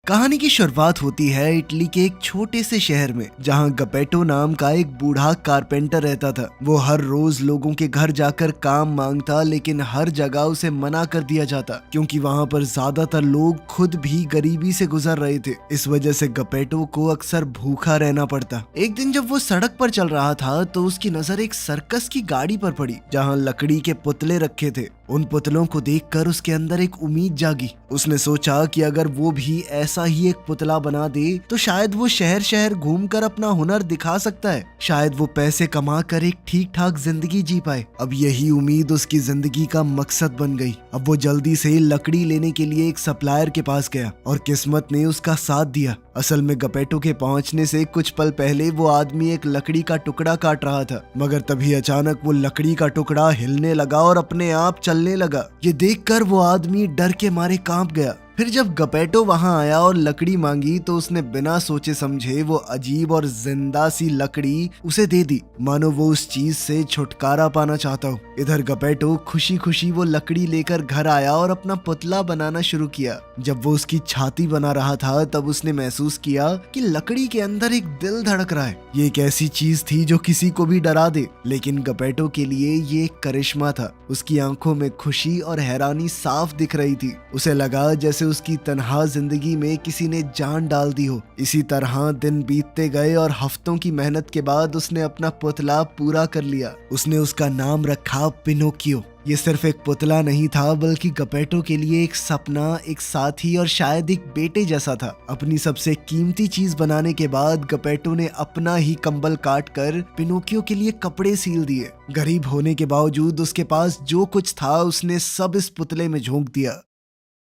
कहानी की शुरुआत होती है इटली के एक छोटे से शहर में, जहां गपेटो नाम का एक बूढ़ा कारपेंटर रहता था। वो हर रोज लोगों के घर जाकर काम मांगता, लेकिन हर जगह उसे मना कर दिया जाता क्योंकि वहां पर ज्यादातर लोग खुद भी गरीबी से गुजर रहे थे। इस वजह से गपेटो को अक्सर भूखा रहना पड़ता। एक दिन जब वो सड़क पर चल रहा था तो उसकी नजर एक सर्कस की गाड़ी पर पड़ी, जहाँ लकड़ी के पुतले रखे थे। उन पुतलों को देखकर उसके अंदर एक उम्मीद जागी। उसने सोचा कि अगर वो भी ऐसा ही एक पुतला बना दे तो शायद वो शहर शहर घूमकर अपना हुनर दिखा सकता है। शायद वो पैसे कमा कर एक ठीक ठाक जिंदगी जी पाए। अब यही उम्मीद उसकी जिंदगी का मकसद बन गई। अब वो जल्दी से लकड़ी लेने के लिए एक सप्लायर के पास गया और किस्मत ने उसका साथ दिया। असल में गपेटो के पहुंचने से कुछ पल पहले वो आदमी एक लकड़ी का टुकड़ा काट रहा था, मगर तभी अचानक वो लकड़ी का टुकड़ा हिलने लगा और अपने आप चलने लगा। ये देखकर वो आदमी डर के मारे कांप गया। फिर जब गपेटो वहां आया और लकड़ी मांगी तो उसने बिना सोचे समझे वो अजीब और जिंदा सी लकड़ी उसे दे दी, मानो वो उस चीज से छुटकारा पाना चाहता हो। इधर गपेटो खुशी खुशी वो लकड़ी लेकर घर आया और अपना पुतला बनाना शुरू किया। जब वो उसकी छाती बना रहा था तब उसने महसूस किया कि लकड़ी के अंदर एक दिल धड़क रहा है। ये एक ऐसी चीज थी जो किसी को भी डरा दे, लेकिन गपेटो के लिए ये एक करिश्मा था। उसकी आंखों में खुशी और हैरानी साफ दिख रही थी। उसे लगा जैसे उसकी तन्हा जिंदगी में किसी ने जान डाल दी हो। इसी तरह दिन बीतते गए और हफ्तों की मेहनत के बाद उसने अपना पुतला पूरा कर लिया। उसने उसका नाम रखा पिनोकियो। ये सिर्फ एक पुतला नहीं था, बल्कि गपेटो के लिए एक सपना, एक साथी और शायद एक बेटे जैसा था। अपनी सबसे कीमती चीज बनाने के बाद गपेटो ने अपना ही कंबल काट कर पिनोकियो के लिए कपड़े सील दिए। गरीब होने के बावजूद उसके पास जो कुछ था उसने सब इस पुतले में झोंक दिया।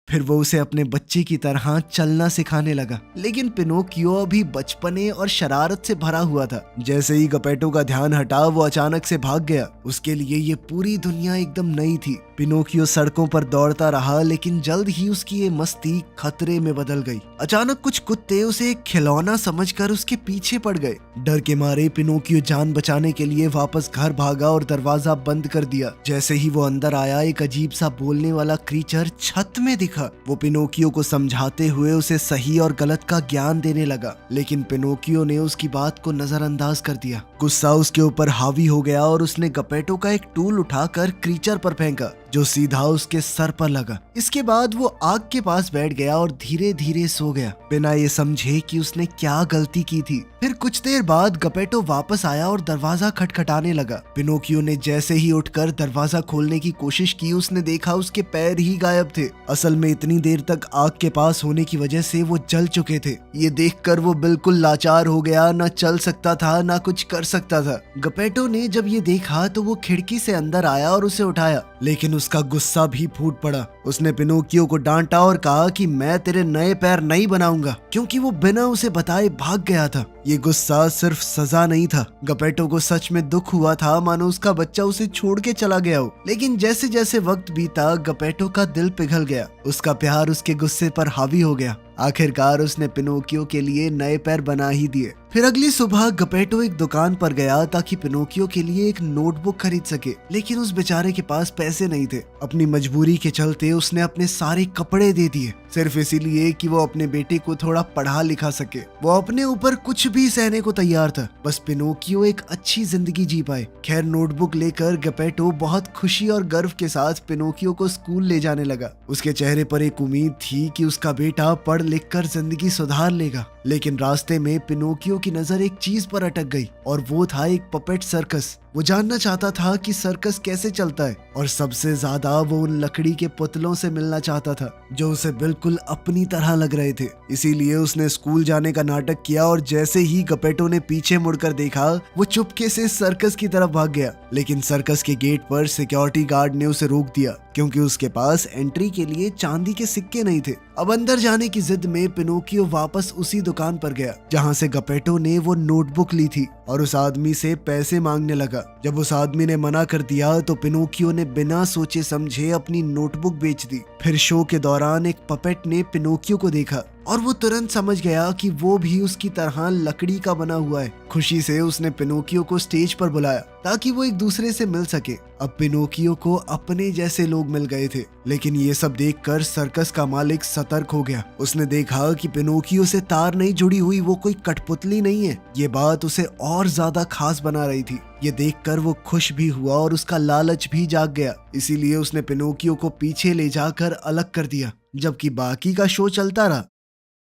फिर वो उसे अपने बच्चे की तरह चलना सिखाने लगा। लेकिन पिनोकियो अभी बचपने और शरारत से भरा हुआ था। जैसे ही गपेटो का ध्यान हटा वो अचानक से भाग गया। उसके लिए ये पूरी दुनिया एकदम नई थी। पिनोकियो सड़कों पर दौड़ता रहा, लेकिन जल्द ही उसकी ये मस्ती खतरे में बदल गई। अचानक कुछ कुत्ते उसे एक खिलौना समझकर उसके पीछे पड़ गए। डर के मारे पिनोकियो जान बचाने के लिए वापस घर भागा और दरवाजा बंद कर दिया। जैसे ही वो अंदर आया एक अजीब सा बोलने वाला क्रीचर छत में दिखा। वो पिनोकियो को समझाते हुए उसे सही और गलत का ज्ञान देने लगा, लेकिन पिनोकियो ने उसकी बात को नजरअंदाज कर दिया। गुस्सा उसके ऊपर हावी हो गया और उसने गपेटो का एक टूल उठाकर क्रीचर पर फेंका, जो सीधा उसके सर पर लगा। इसके बाद वो आग के पास बैठ गया और धीरे धीरे सो गया, बिना ये समझे कि उसने क्या गलती की थी। फिर कुछ देर बाद गपेटो वापस आया और दरवाजा खटखटाने लगा। पिनोकियो ने जैसे ही उठकर दरवाजा खोलने की कोशिश की, उसने देखा उसके पैर ही गायब थे। असल में इतनी देर तक आग के पास होने की वजह से वो जल चुके थे। ये देखकर वो बिल्कुल लाचार हो गया, ना चल सकता था ना कुछ कर सकता था। गपेटो ने जब ये देखा तो वो खिड़की से अंदर आया और उसे उठाया, लेकिन उसका गुस्सा भी फूट पड़ा। उसने पिनोकियो को डांटा और कहा कि मैं तेरे नए पैर नहीं बनाऊंगा, क्योंकि वो बिना उसे बताए भाग गया था। ये गुस्सा सिर्फ सजा नहीं था। गपेटो को सच में दुख हुआ था, मानो उसका बच्चा उसे छोड़ के चला गया हो। लेकिन जैसे जैसे वक्त बीता गपेटो का दिल पिघल गया। उसका प्यार उसके गुस्से पर हावी हो गया। आखिरकार उसने पिनोकियो के लिए नए पैर बना ही दिए। फिर अगली सुबह गपेटो एक दुकान पर गया ताकि पिनोकियो के लिए एक नोटबुक खरीद सके, लेकिन उस बेचारे के पास पैसे नहीं थे। अपनी मजबूरी के चलते उसने अपने सारे कपड़े दे दिए, सिर्फ इसीलिए कि वो अपने बेटे को थोड़ा पढ़ा लिखा सके। वो अपने ऊपर कुछ भी सहने को तैयार था, बस पिनोकियो एक अच्छी जिंदगी जी पाए। खैर, नोटबुक लेकर गपेटो बहुत खुशी और गर्व के साथ पिनोकियो को स्कूल ले जाने लगा। उसके चेहरे पर एक उम्मीद थी कि उसका बेटा पढ़ लिख कर जिंदगी सुधार लेगा। लेकिन रास्ते में पिनोकियो की नजर एक चीज पर अटक गई, और वो था एक पपेट सर्कस। वो जानना चाहता था कि सर्कस कैसे चलता है, और सबसे ज्यादा वो उन लकड़ी के पुतलों से मिलना चाहता था जो उसे बिल्कुल अपनी तरह लग रहे थे। इसीलिए उसने स्कूल जाने का नाटक किया, और जैसे ही गपेटो ने पीछे मुड़कर देखा वो चुपके से सर्कस की तरफ भाग गया। लेकिन सर्कस के गेट पर सिक्योरिटी गार्ड ने उसे रोक दिया, क्योंकि उसके पास एंट्री के लिए चांदी के सिक्के नहीं थे। अब अंदर जाने की जिद में पिनोकियो वापस उसी दुकान पर गया जहां से गपेटो ने वो नोटबुक ली थी, और उस आदमी से पैसे मांगने लगा। जब उस आदमी ने मना कर दिया तो पिनोकियो ने बिना सोचे समझे अपनी नोटबुक बेच दी। फिर शो के दौरान एक पपेट ने पिनोकियो को देखा और वो तुरंत समझ गया कि वो भी उसकी तरह लकड़ी का बना हुआ है। खुशी से उसने पिनोकियो को स्टेज पर बुलाया ताकि वो एक दूसरे से मिल सके। अब पिनोकियो को अपने जैसे लोग मिल गए थे, लेकिन ये सब देखकर सर्कस का मालिक सतर्क हो गया। उसने देखा कि पिनोकियो से तार नहीं जुड़ी हुई वो कोई कठपुतली नहीं है। ये बात उसे और ज्यादा खास बना रही थी। ये देखकर वो खुश भी हुआ और उसका लालच भी जाग गया। इसीलिए उसने पिनोकियो को पीछे ले जाकर अलग कर दिया, जबकि बाकी का शो चलता रहा।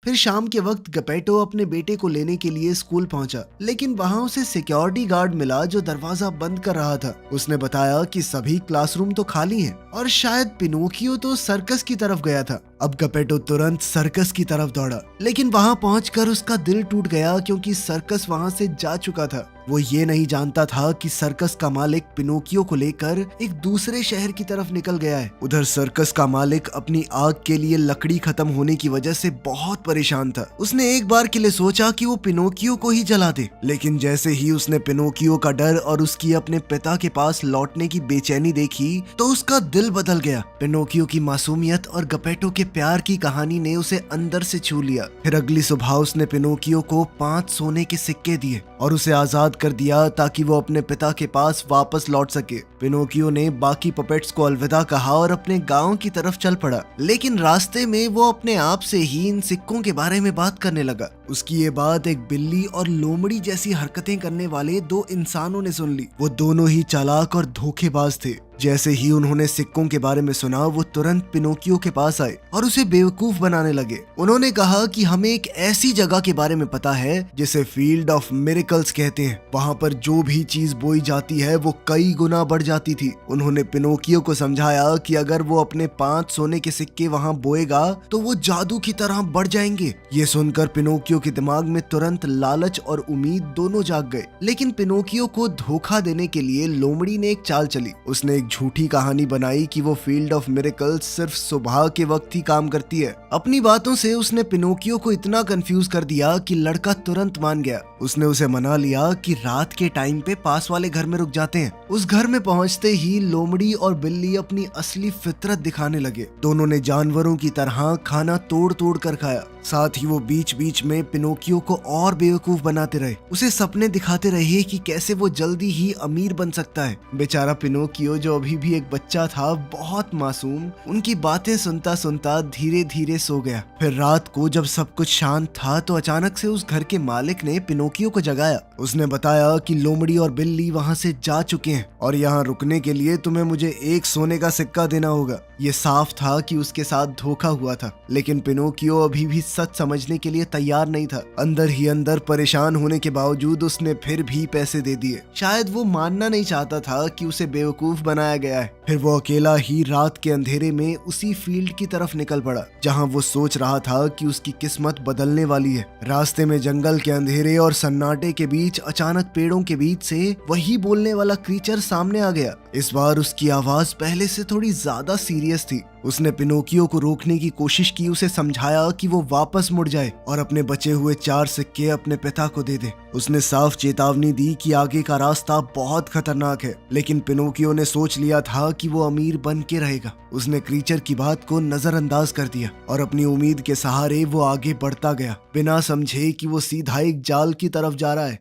फिर शाम के वक्त गपेटो अपने बेटे को लेने के लिए स्कूल पहुंचा, लेकिन वहां उसे सिक्योरिटी गार्ड मिला जो दरवाजा बंद कर रहा था। उसने बताया कि सभी क्लासरूम तो खाली हैं और शायद पिनोकियो तो सर्कस की तरफ गया था। अब गपेटो तुरंत सर्कस की तरफ दौड़ा, लेकिन वहां पहुंचकर उसका दिल टूट गया क्योंकि सर्कस वहां से जा चुका था। वो ये नहीं जानता था कि सर्कस का मालिक पिनोकियो को लेकर एक दूसरे शहर की तरफ निकल गया है। उधर सर्कस का मालिक अपनी आग के लिए लकड़ी खत्म होने की वजह से बहुत परेशान था। उसने एक बार के लिए सोचा कि वो पिनोकियो को ही जला दे, लेकिन जैसे ही उसने पिनोकियो का डर और उसकी अपने पिता के पास लौटने की बेचैनी देखी तो उसका दिल बदल गया। पिनोकियो की मासूमियत और गपेटो के प्यार की कहानी ने उसे अंदर से छू लिया। फिर अगली सुबह उसने पिनोकियो को 5 सोने के सिक्के दिए और उसे आजाद कर दिया ताकि वो अपने पिता के पास वापस लौट सके। पिनोकियो ने बाकी पपेट्स को अलविदा कहा और अपने गांव की तरफ चल पड़ा, लेकिन रास्ते में वो अपने आप से ही इन सिक्कों के बारे में बात करने लगा। उसकी ये बात एक बिल्ली और लोमड़ी जैसी हरकतें करने वाले 2 इंसानों ने सुन ली। वो दोनों ही चालाक और धोखेबाज थे। जैसे ही उन्होंने सिक्कों के बारे में सुना वो तुरंत पिनोकियो के पास आए और उसे बेवकूफ बनाने लगे। उन्होंने कहा कि हमें एक ऐसी जगह के बारे में पता है जिसे फील्ड ऑफ मिरेकल्स कहते हैं। वहाँ पर जो भी चीज बोई जाती है वो कई गुना बढ़ जाती थी। उन्होंने पिनोकियो को समझाया कि अगर वो अपने 5 सोने के सिक्के वहाँ बोएगा तो वो जादू की तरह बढ़ जाएंगे। ये सुनकर पिनोकियो के दिमाग में तुरंत लालच और उम्मीद दोनों जाग गए। लेकिन पिनोकियो को धोखा देने के लिए लोमड़ी ने एक चाल चली। उसने एक झूठी कहानी बनाई कि वो फील्ड ऑफ मिरेकल्स सिर्फ सुबह के वक्त ही काम करती है। अपनी बातों से उसने पिनोकियो को इतना कंफ्यूज कर दिया कि लड़का तुरंत मान गया। उसने उसे मना लिया कि रात के टाइम पे पास वाले घर में रुक जाते हैं। उस घर में पहुंचते ही लोमड़ी और बिल्ली अपनी असली फितरत दिखाने लगे। दोनों ने जानवरों की तरह खाना तोड़ तोड़ कर खाया। साथ ही वो बीच बीच में पिनोकियो को और बेवकूफ बनाते रहे। उसे सपने दिखाते रहे कि कैसे वो जल्दी ही अमीर बन सकता है। बेचारा पिनोकियो जो अभी भी एक बच्चा था, बहुत मासूम, उनकी बातें सुनता सुनता धीरे धीरे सो गया। फिर रात को जब सब कुछ शांत था तो अचानक से उस घर के मालिक ने पिनोकियो को जगाया। उसने बताया कि लोमड़ी और बिल्ली वहाँ से जा चुके हैं और यहाँ रुकने के लिए तुम्हें मुझे 1 सोने का सिक्का देना होगा। ये साफ था कि उसके साथ धोखा हुआ था, लेकिन पिनोकियो अभी भी सच समझने के लिए तैयार नहीं था। अंदर ही अंदर परेशान होने के बावजूद उसने फिर भी पैसे दे दिए। शायद वो मानना नहीं चाहता था कि उसे बेवकूफ बनाया गया है। फिर वो अकेला ही रात के अंधेरे में उसी फील्ड की तरफ निकल पड़ा जहां वो सोच रहा था कि उसकी किस्मत बदलने वाली है। रास्ते में जंगल के अंधेरे और सन्नाटे के बीच अचानक पेड़ों के बीच से वही बोलने वाला क्रीचर सामने आ गया। इस बार उसकी आवाज पहले से थोड़ी ज्यादा सीरियस थी। उसने पिनोकियो को रोकने की कोशिश की, उसे समझाया कि वो वापस मुड़ जाए और अपने बचे हुए 4 सिक्के अपने पिता को दे दे। उसने साफ चेतावनी दी कि आगे का रास्ता बहुत खतरनाक है, लेकिन पिनोकियो ने सोच लिया था कि वो अमीर बन के रहेगा। उसने क्रीचर की बात को नजरअंदाज कर दिया और अपनी उम्मीद के सहारे वो आगे बढ़ता गया, बिना समझे कि वो सीधा एक जाल की तरफ जा रहा है।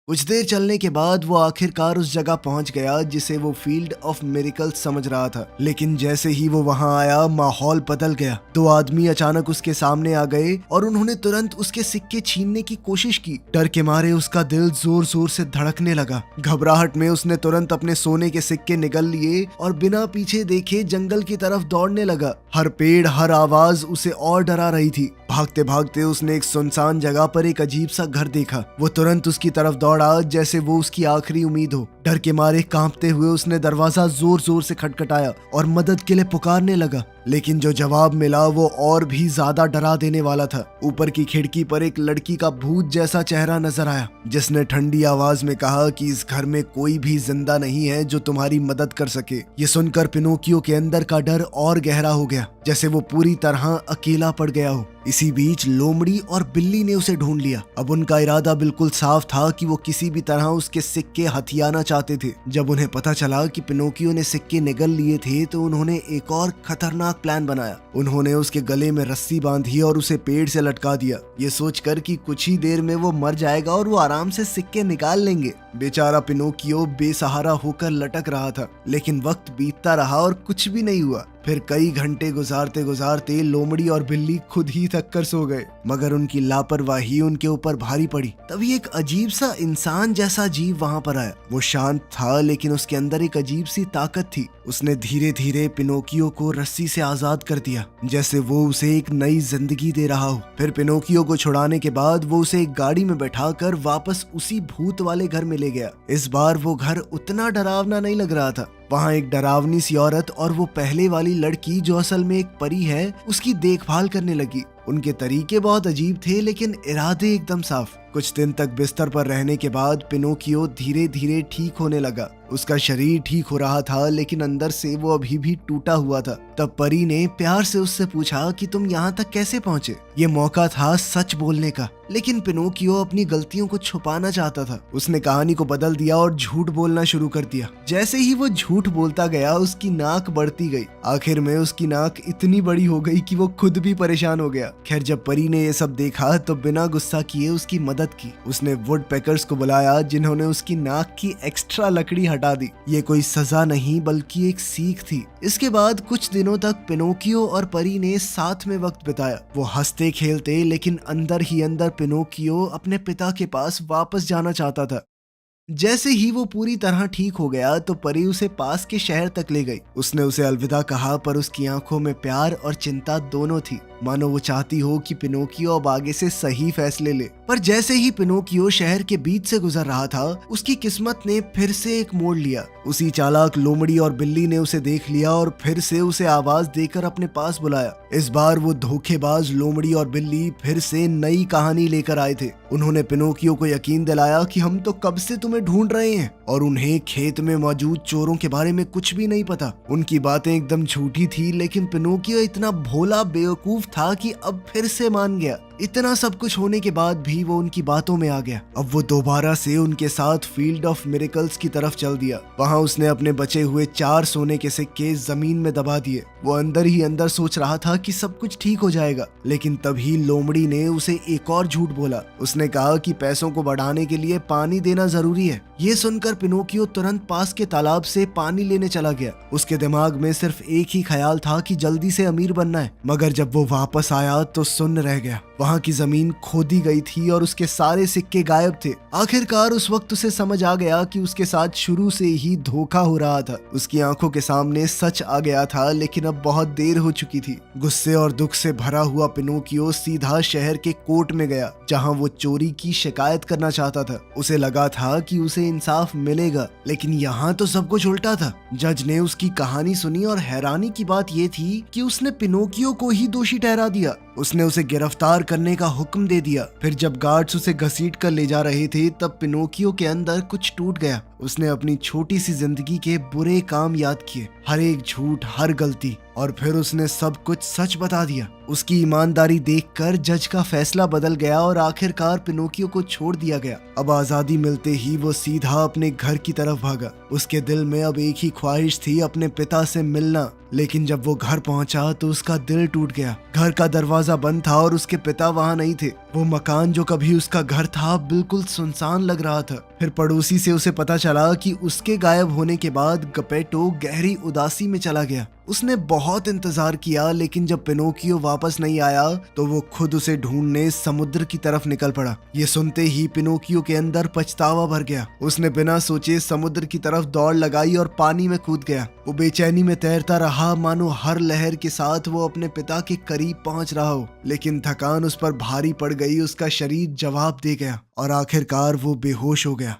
कुछ देर चलने के बाद वो आखिरकार उस जगह पहुंच गया जिसे वो फील्ड ऑफ मिरेकल्स समझ रहा था। लेकिन जैसे ही वो वहां आया माहौल बदल गया। 2 आदमी अचानक उसके सामने आ गए और उन्होंने तुरंत उसके सिक्के छीनने की कोशिश की। डर के मारे उसका दिल जोर जोर से धड़कने लगा। घबराहट में उसने तुरंत अपने सोने के सिक्के निगल लिए और बिना पीछे देखे जंगल की तरफ दौड़ने लगा। हर पेड़, हर आवाज उसे और डरा रही थी। भागते भागते उसने एक सुनसान जगह पर एक अजीब सा घर देखा। वो तुरंत उसकी तरफ दौड़ा जैसे वो उसकी आखिरी उम्मीद हो। डर के मारे कांपते हुए उसने दरवाजा जोर जोर से खटखटाया और मदद के लिए पुकारने लगा, लेकिन जो जवाब मिला वो और भी ज्यादा डरा देने वाला था। ऊपर की खिड़की पर एक लड़की का भूत जैसा चेहरा नजर आया, जिसने ठंडी आवाज में कहा कि इस घर में कोई भी जिंदा नहीं है जो तुम्हारी मदद कर सके। ये सुनकर पिनोकियो के अंदर का डर और गहरा हो गया, जैसे वो पूरी तरह अकेला पड़ गया हो। इसी बीच लोमड़ी और बिल्ली ने उसे ढूंढ लिया। अब उनका इरादा बिल्कुल साफ था कि वो किसी भी तरह उसके सिक्के हथियाना चाहते थे। जब उन्हें पता चला कि पिनोकियो ने सिक्के निगल लिए थे तो उन्होंने एक और खतरनाक खतरनाक प्लान बनाया। उन्होंने उसके गले में रस्सी बांधी और उसे पेड़ से लटका दिया, ये सोचकर कि कुछ ही देर में वो मर जाएगा और वो आराम से सिक्के निकाल लेंगे। बेचारा पिनोकियो बेसहारा होकर लटक रहा था, लेकिन वक्त बीतता रहा और कुछ भी नहीं हुआ। फिर कई घंटे गुजारते गुजारते लोमड़ी और बिल्ली खुद ही थक कर सो गए, मगर उनकी लापरवाही उनके ऊपर भारी पड़ी। तभी एक अजीब सा इंसान जैसा जीव वहां पर आया। वो शांत था, लेकिन उसके अंदर एक अजीब सी ताकत थी। उसने धीरे धीरे पिनोकियो को रस्सी से आजाद कर दिया, जैसे वो उसे एक नई जिंदगी दे रहा हो। फिर पिनोकियो को छुड़ाने के बाद वो उसे एक गाड़ी में बैठाकर वापस उसी भूत वाले घर में ले गया। इस बार वो घर उतना डरावना नहीं लग रहा था। वहाँ एक डरावनी सी औरत और वो पहले वाली लड़की जो असल में एक परी है, उसकी देखभाल करने लगी। उनके तरीके बहुत अजीब थे, लेकिन इरादे एकदम साफ। कुछ दिन तक बिस्तर पर रहने के बाद पिनोकियो धीरे धीरे ठीक होने लगा। उसका शरीर ठीक हो रहा था, लेकिन अंदर से वो अभी भी टूटा हुआ था। तब परी ने प्यार से उससे पूछा कि तुम यहाँ तक कैसे पहुँचे। ये मौका था सच बोलने का, लेकिन पिनोकियो अपनी गलतियों को छुपाना चाहता था। उसने कहानी को बदल दिया और झूठ बोलना शुरू कर दिया। जैसे ही वो झूठ बोलता गया, उसकी नाक बढ़ती गई। आखिर में उसकी नाक इतनी बड़ी हो गई कि वो खुद भी परेशान हो गया। खैर, जब परी ने ये सब देखा तो बिना गुस्सा किए उसकी मदद की। उसने वुड पैकर्स को बुलाया, जिन्होंने उसकी नाक की एक्स्ट्रा लकड़ी हटा दी। ये कोई सजा नहीं, बल्कि एक सीख थी। इसके बाद कुछ दिनों तक पिनोकियो और परी ने साथ में वक्त बिताया। वो हंसते खेलते, लेकिन अंदर ही अंदर पिनोकियो अपने पिता के पास वापस जाना चाहता था। जैसे ही वो पूरी तरह ठीक हो गया तो परी उसे पास के शहर तक ले गई। उसने उसे अलविदा कहा, पर उसकी आंखों में प्यार और चिंता दोनों थी, मानो वो चाहती हो कि पिनोकियो अब आगे से सही फैसले ले। पर जैसे ही पिनोकियो शहर के बीच से गुजर रहा था, उसकी किस्मत ने फिर से एक मोड़ लिया। उसी चालाक लोमड़ी और बिल्ली ने उसे देख लिया और फिर से उसे आवाज देकर अपने पास बुलाया। इस बार वो धोखेबाज लोमड़ी और बिल्ली फिर से नई कहानी लेकर आए थे। उन्होंने पिनोकियो को यकीन दिलाया कि हम तो कब से तुम्हें ढूंढ रहे हैं, और उन्हें खेत में मौजूद चोरों के बारे में कुछ भी नहीं पता। उनकी बातें एकदम झूठी थी, लेकिन पिनोकियो इतना भोला बेवकूफ था कि अब फिर से मान गया। इतना सब कुछ होने के बाद भी वो उनकी बातों में आ गया। अब वो दोबारा से उनके साथ फील्ड ऑफ मिरेकल्स की तरफ चल दिया। वहाँ उसने अपने बचे हुए 4 सोने के सिक्के जमीन में दबा दिए। वो अंदर ही अंदर सोच रहा था कि सब कुछ ठीक हो जाएगा, लेकिन तभी लोमड़ी ने उसे एक और झूठ बोला। उसने कहा कि पैसों को बढ़ाने के लिए पानी देना जरूरी है। ये सुनकर पिनोकियो तुरंत पास के तालाब से पानी लेने चला गया। उसके दिमाग में सिर्फ एक ही ख्याल था कि जल्दी से अमीर बनना है। मगर जब वो वापस आया तो सुन्न रह गया। वहाँ की जमीन खोदी गई थी और उसके सारे सिक्के गायब थे। आखिरकार उस वक्त उसे समझ आ गया कि उसके साथ शुरू से ही धोखा हो रहा था। उसकी आंखों के सामने सच आ गया था, लेकिन अब बहुत देर हो चुकी थी। गुस्से और दुख से भरा हुआ पिनोकियो सीधा शहर के कोर्ट में गया, जहाँ वो चोरी की शिकायत करना चाहता था। उसे लगा था कि उसे इंसाफ मिलेगा, लेकिन यहाँ तो सब कुछ उल्टा था। जज ने उसकी कहानी सुनी और हैरानी की बात ये थी कि उसने पिनोकियो को ही दोषी ठहरा दिया। उसने उसे गिरफ्तार करने का हुक्म दे दिया। फिर जब गार्ड्स उसे घसीट कर ले जा रहे थे, तब पिनोकियो के अंदर कुछ टूट गया। उसने अपनी छोटी सी जिंदगी के बुरे काम याद किए, हर एक झूठ, हर गलती, और फिर उसने सब कुछ सच बता दिया। उसकी ईमानदारी देखकर जज का फैसला बदल गया और आखिरकार पिनोकियो को छोड़ दिया गया। अब आजादी मिलते ही वो सीधा अपने घर की तरफ भागा। उसके दिल में अब एक ही ख्वाहिश थी, अपने पिता से मिलना। लेकिन जब वो घर पहुंचा तो उसका दिल टूट गया। घर का दरवाजा बंद था और उसके पिता वहां नहीं थे। वो मकान जो कभी उसका घर था बिल्कुल सुनसान लग रहा था। फिर पड़ोसी से उसे पता चला कि उसके गायब होने के बाद गपेटो गहरी उदासी में चला गया। उसने बहुत इंतजार किया, लेकिन जब पिनोकियो वापस नहीं आया तो वो खुद उसे ढूंढने समुद्र की तरफ निकल पड़ा। ये सुनते ही पिनोकियो के अंदर पछतावा भर गया। उसने बिना सोचे समुद्र की तरफ दौड़ लगाई और पानी में कूद गया। वो बेचैनी में तैरता रहा, मानो हर लहर के साथ वो अपने पिता के करीब पहुंच रहा हो। लेकिन थकान उस पर भारी पड़ गई, उसका शरीर जवाब दे गया और आखिरकार वो बेहोश हो गया।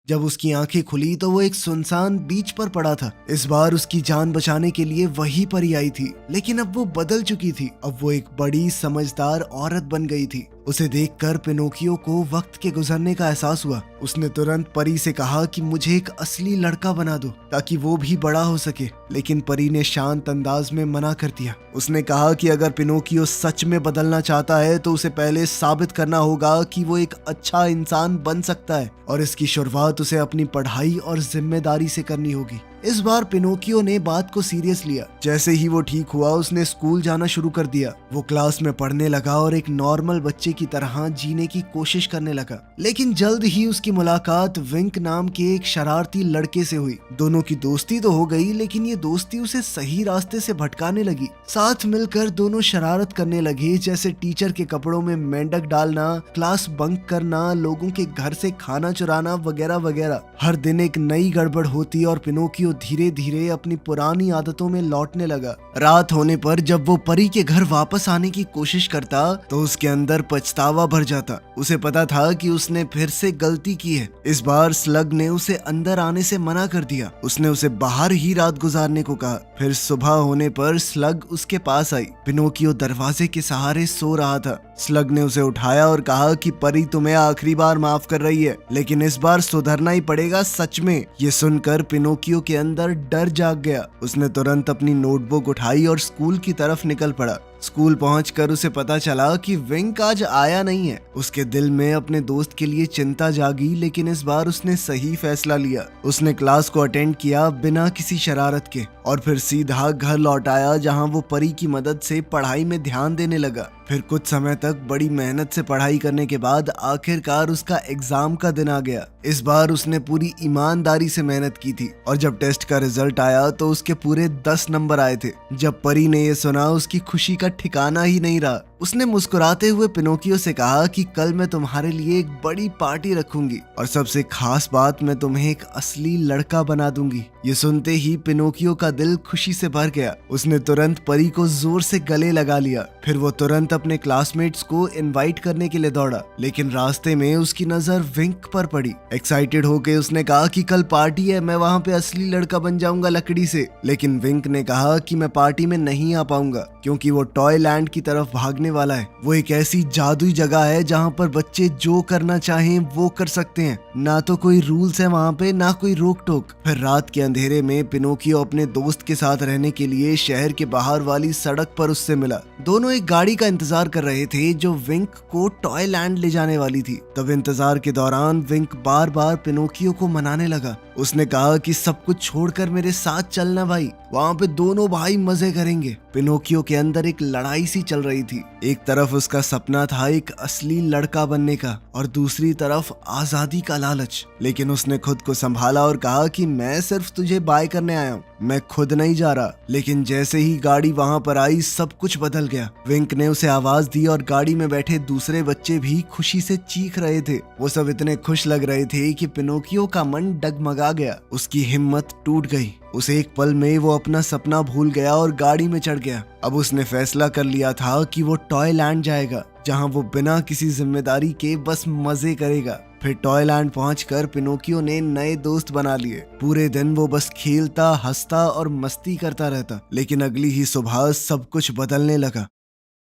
जब उसकी आंखें खुली तो वो एक सुनसान बीच पर पड़ा था। इस बार उसकी जान बचाने के लिए वही परी आई थी, लेकिन अब वो बदल चुकी थी। अब वो एक बड़ी समझदार औरत बन गई थी। उसे देखकर पिनोकियो को वक्त के गुजरने का एहसास हुआ। उसने तुरंत परी से कहा कि मुझे एक असली लड़का बना दो ताकि वो भी बड़ा हो सके, लेकिन परी ने शांत अंदाज में मना कर दिया। उसने कहा कि अगर पिनोकियो सच में बदलना चाहता है तो उसे पहले साबित करना होगा कि वो एक अच्छा इंसान बन सकता है, और इसकी शुरुआत उसे अपनी पढ़ाई और जिम्मेदारी से करनी होगी। इस बार पिनोकियो ने बात को सीरियस लिया। जैसे ही वो ठीक हुआ उसने स्कूल जाना शुरू कर दिया। वो क्लास में पढ़ने लगा और एक नॉर्मल बच्चे की तरह जीने की कोशिश करने लगा। लेकिन जल्द ही उसकी मुलाकात विंक नाम के एक शरारती लड़के से हुई। दोनों की दोस्ती तो हो गई, लेकिन ये दोस्ती उसे सही रास्ते से भटकाने लगी। साथ मिलकर दोनों शरारत करने लगे, जैसे टीचर के कपड़ों में मेंढक डालना, क्लास बंक करना, लोगों के घर से खाना चुराना वगैरह वगैरह। हर दिन एक नई गड़बड़ होती और पिनोकियो धीरे धीरे अपनी पुरानी आदतों में लौटने लगा। रात होने पर जब वो परी के घर वापस आने की कोशिश करता तो उसके अंदर पछतावा भर जाता। उसे पता था कि उसने फिर से गलती की है। इस बार स्लग ने उसे अंदर आने से मना कर दिया। उसने उसे बाहर ही रात गुजारने को कहा। फिर सुबह होने पर स्लग उसके पास आई। पिनोकियो दरवाजे के सहारे सो रहा था। स्लग ने उसे उठाया और कहा कि परी तुम्हें आखिरी बार माफ कर रही है, लेकिन इस बार सुधरना ही पड़ेगा सच में। ये सुनकर पिनोकियो के अंदर डर जाग गया। उसने तुरंत अपनी नोटबुक उठाई और स्कूल की तरफ निकल पड़ा। स्कूल पहुंचकर उसे पता चला कि विंक आज आया नहीं है। उसके दिल में अपने दोस्त के लिए चिंता जागी, लेकिन इस बार उसने सही फैसला लिया। उसने क्लास को अटेंड किया बिना किसी शरारत के और फिर सीधा घर लौट आया, जहां वो परी की मदद से पढ़ाई में ध्यान देने लगा। फिर कुछ समय तक बड़ी मेहनत से पढ़ाई करने के बाद आखिरकार उसका एग्जाम का दिन आ गया। इस बार उसने पूरी ईमानदारी से मेहनत की थी और जब टेस्ट का रिजल्ट आया तो उसके पूरे 10 नंबर आए थे। जब परी ने ये सुना उसकी खुशी का ठिकाना ही नहीं रहा। उसने मुस्कुराते हुए पिनोकियो से कहा कि कल मैं तुम्हारे लिए एक बड़ी पार्टी रखूंगी और सबसे खास बात, मैं तुम्हें एक असली लड़का बना दूंगी। ये सुनते ही पिनोकियो का दिल खुशी से भर गया। उसने तुरंत परी को जोर से गले लगा लिया। फिर वो तुरंत अपने क्लासमेट्स को इनवाइट करने के लिए दौड़ा, लेकिन रास्ते में उसकी नजर विंक पर पड़ी। एक्साइटेड होके उसने कहा कि कल पार्टी है, मैं वहाँ पे असली लड़का बन जाऊंगा लकड़ी से। लेकिन विंक ने कहा कि मैं पार्टी में नहीं आ पाऊंगा क्योंकि वो टॉय लैंड की तरफ भागने वाला है। वो एक ऐसी जादुई जगह है जहाँ पर बच्चे जो करना चाहें वो कर सकते हैं। ना तो कोई रूल्स है वहाँ पे, ना कोई रोक टोक। फिर रात के अंधेरे में पिनोकियो अपने दोस्त के साथ रहने के लिए शहर के बाहर वाली सड़क पर उससे मिला। दोनों एक गाड़ी का इंतजार कर रहे थे जो विंक को टॉय लैंड ले जाने वाली थी। तब इंतजार के दौरान विंक बार बार पिनोकियो को मनाने लगा। उसने कहा कि सब कुछ छोड़कर मेरे साथ चलना भाई, वहाँ पे दोनों भाई मजे करेंगे। पिनोकियो के अंदर एक लड़ाई सी चल रही थी। एक तरफ उसका सपना था एक असली लड़का बनने का और दूसरी तरफ आजादी का लालच। लेकिन उसने खुद को संभाला और कहा कि मैं सिर्फ तुझे बाय करने आया हूँ, मैं खुद नहीं जा रहा। लेकिन जैसे ही गाड़ी वहाँ पर आई सब कुछ बदल गया। विंक ने उसे आवाज दी और गाड़ी में बैठे दूसरे बच्चे भी खुशी से चीख रहे थे। वो सब इतने खुश लग रहे थे कि पिनोकियो का मन डगमगा गया। उसकी हिम्मत टूट गई। उसे एक पल में वो अपना सपना भूल गया और गाड़ी में चढ़ गया। अब उसने फैसला कर लिया था कि वो टॉय लैंड जाएगा, जहां वो बिना किसी जिम्मेदारी के बस मजे करेगा। फिर टॉय लैंड पहुंचकर पिनोकियो ने नए दोस्त बना लिए। पूरे दिन वो बस खेलता, हंसता और मस्ती करता रहता। लेकिन अगली ही सुबह सब कुछ बदलने लगा।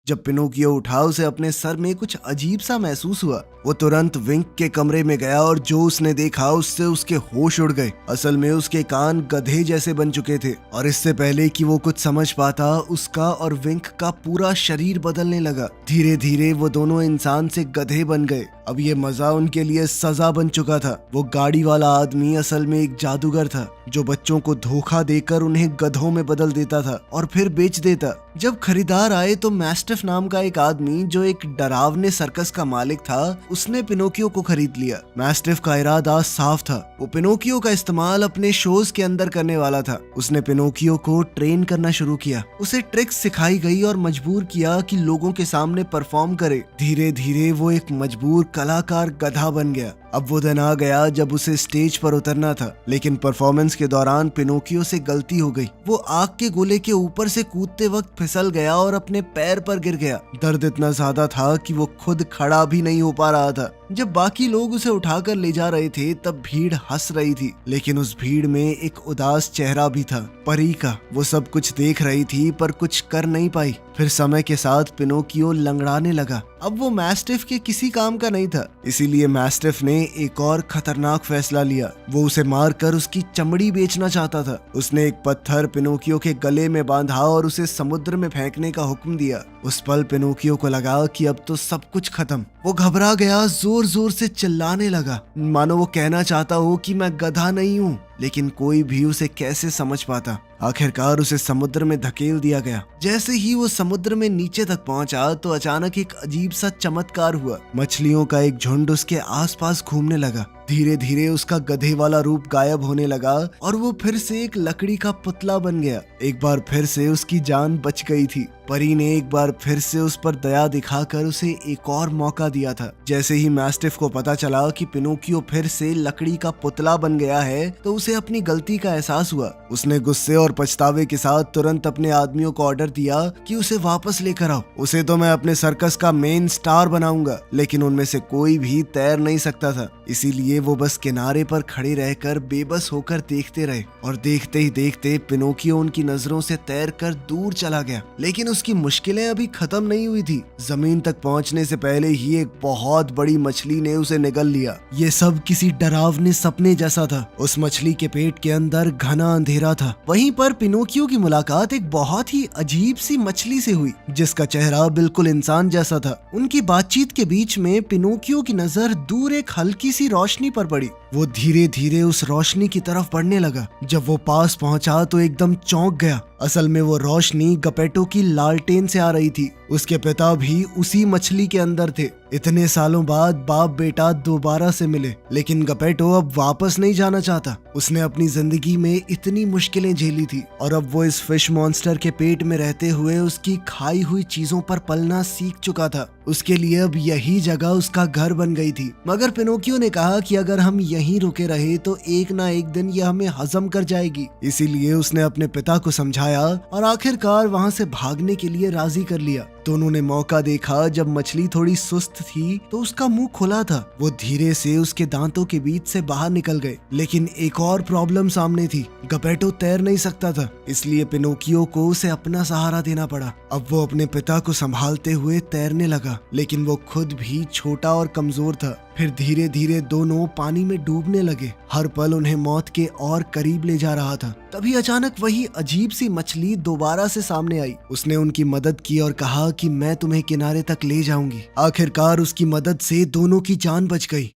जब पिनोकियो उठा उसे अपने सर में कुछ अजीब सा महसूस हुआ। वो तुरंत विंक के कमरे में गया और जो उसने देखा उससे उसके होश उड़ गए। असल में उसके कान गधे जैसे बन चुके थे और इससे पहले कि वो कुछ समझ पाता उसका और विंक का पूरा शरीर बदलने लगा। धीरे धीरे वो दोनों इंसान से गधे बन गए। अब ये मजा उनके लिए सजा बन चुका था। वो गाड़ी वाला आदमी असल में एक जादूगर था जो बच्चों को धोखा देकर उन्हें गधों में बदल देता था और फिर बेच देता। जब खरीदार आए तो मैस्टिफ नाम का एक आदमी जो एक डरावने सर्कस का मालिक था, उसने पिनोकियो को खरीद लिया। मैस्टिफ का इरादा साफ था। वो पिनोकियो का इस्तेमाल अपने शोज के अंदर करने वाला था। उसने पिनोकियो को ट्रेन करना शुरू किया। उसे ट्रिक्स सिखाई गई और मजबूर किया कि लोगों के सामने परफॉर्म करे। धीरे धीरे वो एक मजबूर कलाकार गधा बन गया। अब वो दिन आ गया जब उसे स्टेज पर उतरना था, लेकिन परफॉर्मेंस के दौरान पिनोकियो से गलती हो गई। वो आग के गोले के ऊपर से कूदते वक्त फिसल गया और अपने पैर पर गिर गया। दर्द इतना ज्यादा था कि वो खुद खड़ा भी नहीं हो पा रहा था। जब बाकी लोग उसे उठाकर ले जा रहे थे तब भीड़ हंस रही थी, लेकिन उस भीड़ में एक उदास चेहरा भी था, परी का। वो सब कुछ देख रही थी पर कुछ कर नहीं पाई। फिर समय के साथ पिनोकियो लंगड़ाने लगा। अब वो मैस्टिफ के किसी काम का नहीं था, इसीलिए मैस्टिफ ने एक और खतरनाक फैसला लिया। वो उसे मारकर उसकी चमड़ी बेचना चाहता था। उसने एक पत्थर पिनोकियो के गले में बांधा और उसे समुद्र में फेंकने का हुक्म दिया। उस पल पिनोकियो को लगा कि अब तो सब कुछ खत्म। वो घबरा गया, जोर जोर से चिल्लाने लगा, मानो वो कहना चाहता हो कि मैं गधा नहीं हूँ, लेकिन कोई भी उसे कैसे समझ पाता। आखिरकार उसे समुद्र में धकेल दिया गया। जैसे ही वो समुद्र में नीचे तक पहुंचा तो अचानक एक अजीब सा चमत्कार हुआ। मछलियों का एक झुंड उसके आसपास घूमने लगा। धीरे धीरे उसका गधे वाला रूप गायब होने लगा और वो फिर से एक लकड़ी का पुतला बन गया। एक बार फिर से उसकी जान बच गई थी। परी ने एक बार फिर से उस पर दया दिखाकर उसे एक और मौका दिया था। जैसे ही मैस्टिफ को पता चला कि पिनोकियो फिर से लकड़ी का पुतला बन गया है तो उसे अपनी गलती का एहसास हुआ। उसने गुस्से और पछतावे के साथ तुरंत अपने आदमियों को ऑर्डर दिया कि उसे वापस लेकर आओ। उसे तो मैं अपने सर्कस का मेन स्टार बनाऊंगा। लेकिन उनमें से कोई भी तैर नहीं सकता था, इसीलिए वो बस किनारे पर खड़े रहकर बेबस होकर देखते रहे। और देखते ही देखते पिनोकियो उनकी नजरों से तैरकर दूर चला गया। लेकिन उसकी मुश्किलें अभी खत्म नहीं हुई थी। जमीन तक पहुंचने से पहले ही एक बहुत बड़ी मछली ने उसे निगल लिया। ये सब किसी डरावने सपने जैसा था। उस मछली के पेट के अंदर घना अंधेरा था। वहीं पर पिनोकियो की मुलाकात एक बहुत ही अजीब सी मछली से हुई जिसका चेहरा बिल्कुल इंसान जैसा था। उनकी बातचीत के बीच में पिनोकियो की नजर दूर एक हल्की सी रोशनी पर पड़ी। वो धीरे धीरे उस रोशनी की तरफ बढ़ने लगा। जब वो पास पहुंचा तो एकदम चौंक गया। असल में वो रोशनी गपेटो की लालटेन से आ रही थी। उसके पिता भी उसी मछली के अंदर थे। इतने सालों बाद बाप बेटा दोबारा से मिले, लेकिन गपेटो अब वापस नहीं जाना चाहता। उसने अपनी जिंदगी में इतनी मुश्किलें झेली थी और अब वो इस फिश मॉन्स्टर के पेट में रहते हुए उसकी खाई हुई चीजों पर पलना सीख चुका था। उसके लिए अब यही जगह उसका घर बन गई थी। मगर पिनोकियो ने कहा कि अगर हम यहीं रुके रहे तो एक ना एक दिन यह हमें हजम कर जाएगी। इसीलिए उसने अपने पिता को समझाया और आखिरकार वहां से भागने के लिए राजी कर लिया। दोनों ने मौका देखा। जब मछली थोड़ी सुस्त थी तो उसका मुंह खुला था। वो धीरे से उसके दांतों के बीच से बाहर निकल गए। लेकिन एक और प्रॉब्लम सामने थी। गपेटो तैर नहीं सकता था, इसलिए पिनोकियो को उसे अपना सहारा देना पड़ा। अब वो अपने पिता को संभालते हुए तैरने लगा, लेकिन वो खुद भी छोटा और कमजोर था। फिर धीरे धीरे दोनों पानी में डूबने लगे। हर पल उन्हें मौत के और करीब ले जा रहा था। तभी अचानक वही अजीब सी मछली दोबारा से सामने आई। उसने उनकी मदद की और कहा कि मैं तुम्हें किनारे तक ले जाऊंगी। आखिरकार उसकी मदद से दोनों की जान बच गई।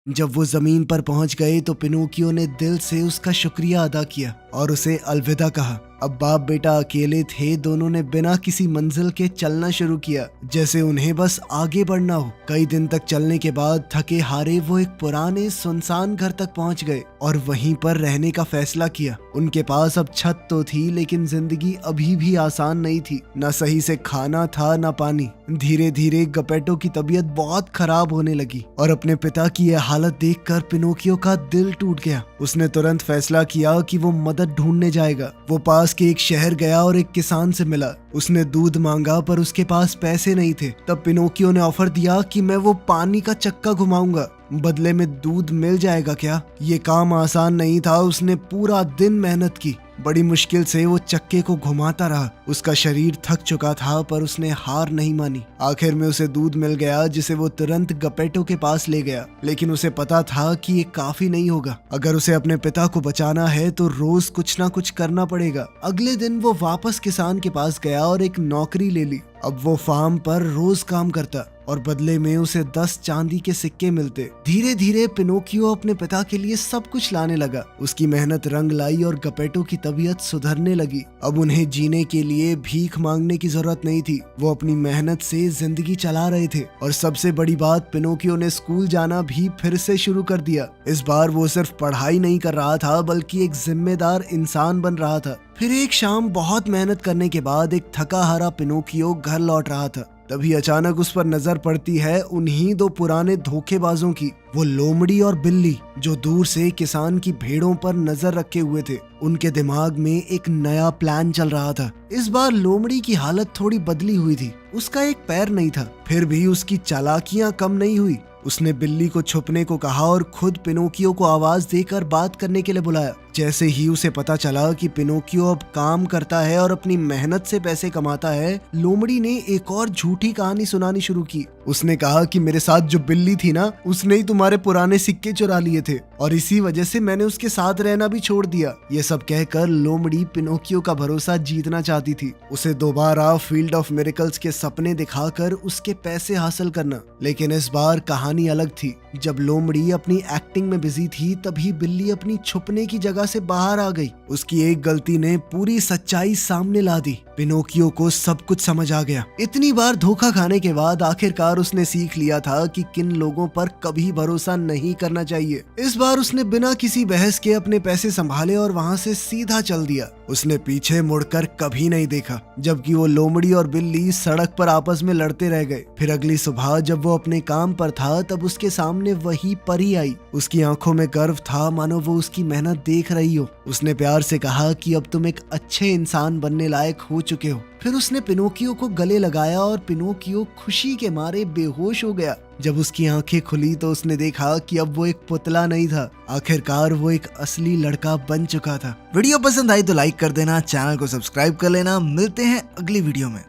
जब वो जमीन पर पहुंच गए तो पिनोकियो ने दिल से उसका शुक्रिया अदा किया और उसे अलविदा कहा। अब बाप बेटा अकेले थे। दोनों ने बिना किसी मंजिल के चलना शुरू किया, जैसे उन्हें बस आगे बढ़ना हो। कई दिन तक चलने के बाद थके हारे वो एक पुराने सुनसान घर तक पहुंच गए और वहीं पर रहने का फैसला किया। उनके पास अब छत तो थी, लेकिन जिंदगी अभी भी आसान नहीं थी। न सही से खाना था न पानी। धीरे धीरे गपेटो की तबीयत बहुत खराब होने लगी और अपने पिता की यह हालत देखकर पिनोकियो का दिल टूट गया। उसने तुरंत फैसला किया कि वो मदद ढूंढने जाएगा। वो पास के एक शहर गया और एक किसान से मिला। उसने दूध मांगा पर उसके पास पैसे नहीं थे। तब पिनोकियो ने ऑफर दिया कि मैं वो पानी का चक्का घुमाऊंगा, बदले में दूध मिल जाएगा क्या। ये काम आसान नहीं था। उसने पूरा दिन मेहनत की। बड़ी मुश्किल से वो चक्के को घुमाता रहा। उसका शरीर थक चुका था पर उसने हार नहीं मानी। आखिर में उसे दूध मिल गया, जिसे वो तुरंत गपेटो के पास ले गया। लेकिन उसे पता था कि ये काफी नहीं होगा। अगर उसे अपने पिता को बचाना है तो रोज कुछ ना कुछ करना पड़ेगा। अगले दिन वो वापस किसान के पास गया और एक नौकरी ले ली। अब वो फार्म पर रोज काम करता और बदले में उसे 10 चांदी के सिक्के मिलते। धीरे धीरे पिनोकियो अपने पिता के लिए सब कुछ लाने लगा। उसकी मेहनत रंग लाई और गपेटो की तबीयत सुधरने लगी। अब उन्हें जीने के लिए भीख मांगने की जरूरत नहीं थी। वो अपनी मेहनत से जिंदगी चला रहे थे। और सबसे बड़ी बात, पिनोकियो ने स्कूल जाना भी फिर से शुरू कर दिया। इस बार वो सिर्फ पढ़ाई नहीं कर रहा था, बल्कि एक जिम्मेदार इंसान बन रहा था। फिर एक शाम बहुत मेहनत करने के बाद एक थका हारा पिनोकियो घर लौट रहा था। तभी अचानक उस पर नजर पड़ती है उन्हीं दो पुराने धोखेबाजों की, वो लोमड़ी और बिल्ली, जो दूर से किसान की भेड़ों पर नजर रखे हुए थे। उनके दिमाग में एक नया प्लान चल रहा था। इस बार लोमड़ी की हालत थोड़ी बदली हुई थी। उसका एक पैर नहीं था, फिर भी उसकी चालाकियां कम नहीं हुई। उसने बिल्ली को छुपने को कहा और खुद पिनोकियो को आवाज देकर बात करने के लिए बुलाया। जैसे ही उसे पता चला कि पिनोकियो अब काम करता है और अपनी मेहनत से पैसे कमाता है, लोमड़ी ने एक और झूठी कहानी सुनानी शुरू की। उसने कहा कि मेरे साथ जो बिल्ली थी ना, उसने ही तुम्हारे पुराने सिक्के चुरा लिए थे और इसी वजह से मैंने उसके साथ रहना भी छोड़ दिया। ये सब कहकर लोमड़ी पिनोकियो का भरोसा जीतना चाहती थी। उसे दोबारा फील्ड ऑफ मिरेकल्स के सपने दिखाकर उसके पैसे हासिल करना। लेकिन इस बार कहानी अलग थी। जब लोमड़ी अपनी एक्टिंग में बिजी थी तभी बिल्ली अपनी छुपने की जगह से बाहर आ गई। उसकी एक गलती ने पूरी सच्चाई सामने ला दी। पिनोकियो को सब कुछ समझ आ गया। इतनी बार धोखा खाने के बाद आखिरकार उसने सीख लिया था कि किन लोगों पर कभी भरोसा नहीं करना चाहिए। इस बार उसने बिना किसी बहस के अपने पैसे संभाले और वहां से सीधा चल दिया। उसने पीछे मुड़कर कभी नहीं देखा, जबकि वो लोमड़ी और बिल्ली सड़क पर आपस में लड़ते रह गए। फिर अगली सुबह जब वो अपने काम पर था तब उसके सामने वही परी आई। उसकी आंखों में गर्व था, मानो वो उसकी मेहनत देख रही हो। उसने प्यार से कहा कि अब तुम एक अच्छे इंसान बनने लायक हो चुके हो। फिर उसने पिनोकियो को गले लगाया और पिनोकियो खुशी के मारे बेहोश हो गया। जब उसकी आंखें खुली तो उसने देखा कि अब वो एक पुतला नहीं था, आखिरकार वो एक असली लड़का बन चुका था। वीडियो पसंद आई तो लाइक कर देना, चैनल को सब्सक्राइब कर लेना। मिलते हैं अगली वीडियो में।